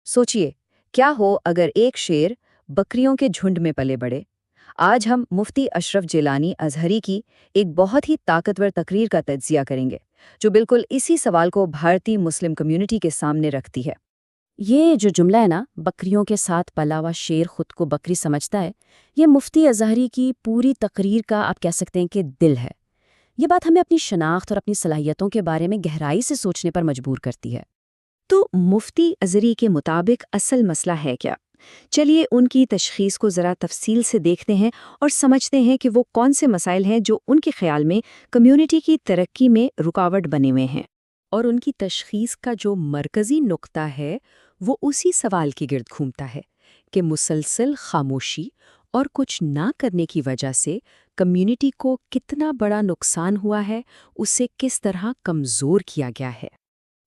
सोचिए, क्या हो अगर एक शेर बकरियों के झुंड में पले बढ़े। आज हम मुफ्ती अशरफ जिलानी अजहरी की एक बहुत ही ताकतवर तकरीर का तज्जिया करेंगे, जो बिल्कुल इसी सवाल को भारतीय मुस्लिम कम्युनिटी के सामने रखती है। ये जो जुमला है ना, बकरियों के साथ पला हुआ शेर खुद को बकरी समझता है, ये मुफ्ती अजहरी की पूरी तकरीर का आप कह सकते हैं कि दिल है। ये बात हमें अपनी शनाख्त और अपनी सलाहियतों के बारे में गहराई से सोचने पर मजबूर करती है। तो मुफ्ती अजहरी के मुताबिक असल मसला है क्या? चलिए उनकी तशखीस को ज़रा तफसील से देखते हैं और समझते हैं कि वो कौन से मसाइल हैं जो उनके ख्याल में कम्युनिटी की तरक्की में रुकावट बने हुए हैं। और उनकी तशखीस का जो मरकज़ी नुक्ता है, वो उसी सवाल के गिर्द घूमता है कि मुसलसल खामोशी और कुछ ना करने की वजह से कम्युनिटी को कितना बड़ा नुकसान हुआ है, उसे किस तरह कमज़ोर किया गया है।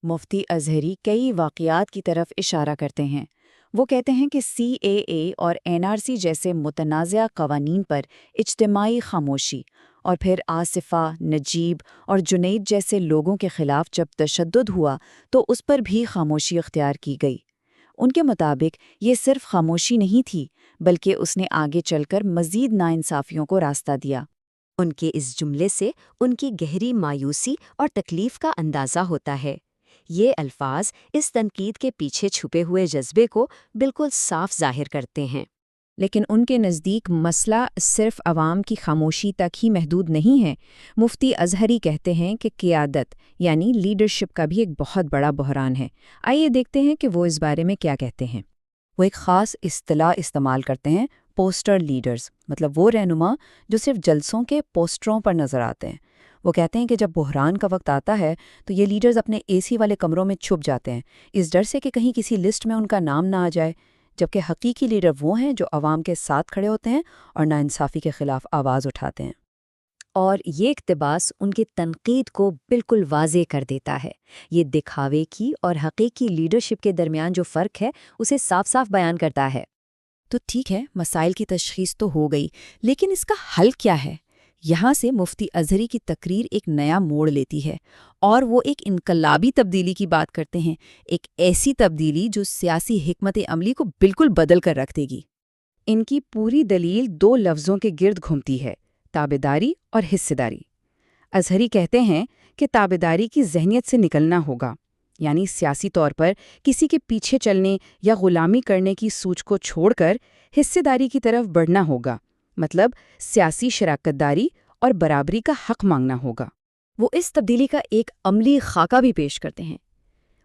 मुफ्ती अजहरी कई वाक़यात की तरफ इशारा करते हैं। वो कहते हैं कि CAA और NRC जैसे मुतनाज़ा क़वानीन पर इज्तिमाई खामोशी और फिर आसिफा, नजीब और जुनैद जैसे लोगों के खिलाफ जब तशद्दुद हुआ तो उस पर भी खामोशी इख्तियार की गई। उनके मुताबिक ये सिर्फ खामोशी नहीं थी, बल्कि उसने आगे चलकर मज़ीद नाइंसाफ़ियों को रास्ता दिया। उनके इस जुमले से उनकी गहरी मायूसी और तकलीफ का अंदाज़ा होता है। ये अल्फाज इस तनकीद के पीछे छुपे हुए जज्बे को बिल्कुल साफ जाहिर करते हैं। लेकिन उनके नज़दीक मसला सिर्फ अवाम की खामोशी तक ही महदूद नहीं है। मुफ्ती अजहरी कहते हैं कि क़ियादत यानी लीडरशिप का भी एक बहुत बड़ा बहरान है। आइए देखते हैं कि वो इस बारे में क्या कहते हैं। वो एक ख़ास इस्तिलाह इस्तेमाल करते हैं, पोस्टर लीडर्स, मतलब वो रहनुमा जो सिर्फ जलसों के पोस्टरों पर नज़र आते हैं। वो कहते हैं कि जब बहरान का वक्त आता है तो ये लीडर्स अपने AC वाले कमरों में छुप जाते हैं, इस डर से कि कहीं किसी लिस्ट में उनका नाम ना आ जाए। जबकि हकीकी लीडर वो हैं जो आवाम के साथ खड़े होते हैं और नाइंसाफ़ी के खिलाफ आवाज़ उठाते हैं। और ये इक़्तिबास उनकी तनकीद को बिल्कुल वाज़े कर देता है। ये दिखावे की और हकीकी लीडरशिप के दरमियान जो फ़र्क है, उसे साफ साफ बयान करता है। तो ठीक है, मसाइल की तशख़ीस तो हो गई, लेकिन इसका हल क्या है? यहाँ से मुफ्ती अजहरी की तकरीर एक नया मोड़ लेती है और वो एक इनकलाबी तब्दीली की बात करते हैं, एक ऐसी तब्दीली जो सियासी हिकमत अमली को बिल्कुल बदल कर रख देगी। इनकी पूरी दलील 2 लफ्ज़ों के गिर्द घूमती है, ताबेदारी और हिस्सेदारी। अजहरी कहते हैं कि ताबेदारी की जहनियत से निकलना होगा, यानी सियासी तौर पर किसी के पीछे चलने या गुलामी करने की सूझ को छोड़कर हिस्सेदारी की तरफ बढ़ना होगा, मतलब सियासी शराकतदारी और बराबरी का हक मांगना होगा। वो इस तब्दीली का एक अमली खाका भी पेश करते हैं।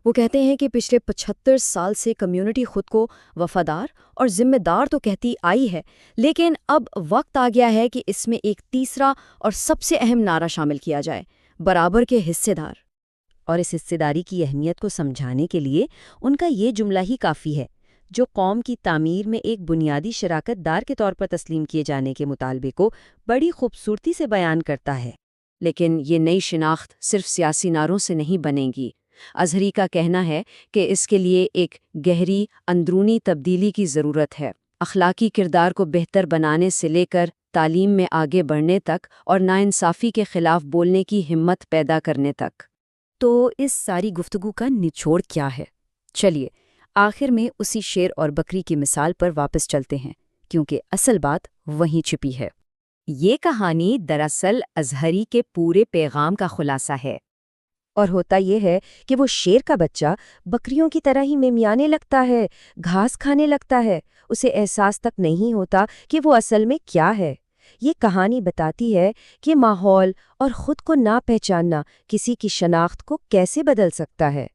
वो कहते हैं कि पिछले 75 साल से कम्युनिटी खुद को वफादार और जिम्मेदार तो कहती आई है, लेकिन अब वक्त आ गया है कि इसमें एक तीसरा और सबसे अहम नारा शामिल किया जाए, बराबर के हिस्सेदार। और इस हिस्सेदारी की अहमियत को समझाने के लिए उनका ये जुमला ही काफ़ी है, जो कौम की तामीर में एक बुनियादी शराकतदार के तौर पर तस्लीम किए जाने के मुतालबे को बड़ी खूबसूरती से बयान करता है। लेकिन ये नई शिनाख्त सिर्फ सियासी नारों से नहीं बनेगी। अजहरी का कहना है कि इसके लिए एक गहरी अंदरूनी तब्दीली की ज़रूरत है, अखलाकी किरदार को बेहतर बनाने से लेकर तालीम में आगे बढ़ने तक और नाइंसाफ़ी के खिलाफ बोलने की हिम्मत पैदा करने तक। तो इस सारी गुफ्तगू का निचोड़ क्या है? चलिए आखिर में उसी शेर और बकरी की मिसाल पर वापस चलते हैं, क्योंकि असल बात वहीं छिपी है। ये कहानी दरअसल अजहरी के पूरे पैगाम का खुलासा है। और होता ये है कि वो शेर का बच्चा बकरियों की तरह ही मिमियाने लगता है, घास खाने लगता है, उसे एहसास तक नहीं होता कि वो असल में क्या है। ये कहानी बताती है कि माहौल और ख़ुद को ना पहचानना किसी की शनाख्त को कैसे बदल सकता है।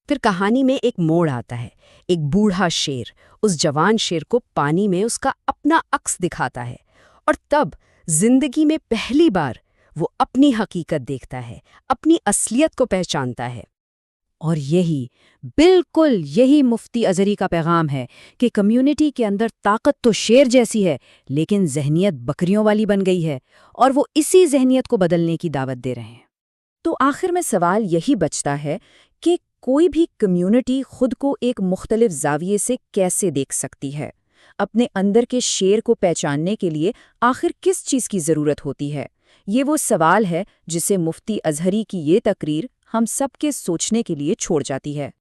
फिर कहानी में एक मोड़ आता है। एक बूढ़ा शेर उस जवान शेर को पानी में उसका अपना अक्स दिखाता है, और तब जिंदगी में पहली बार वो अपनी हकीकत देखता है, अपनी असलियत को पहचानता है। और बिल्कुल यही मुफ्ती अजहरी का पैगाम है कि कम्युनिटी के अंदर ताकत तो शेर जैसी है, लेकिन जहनियत बकरियों वाली बन गई है, और वो इसी जहनियत को बदलने की दावत दे रहे हैं। तो आखिर में सवाल यही बचता है कि कोई भी कम्युनिटी खुद को एक मुख्तलिफ ज़ाविये से कैसे देख सकती है। अपने अंदर के शेर को पहचानने के लिए आखिर किस चीज़ की ज़रूरत होती है? ये वो सवाल है जिसे मुफ्ती अजहरी की ये तकरीर हम सब के सोचने के लिए छोड़ जाती है।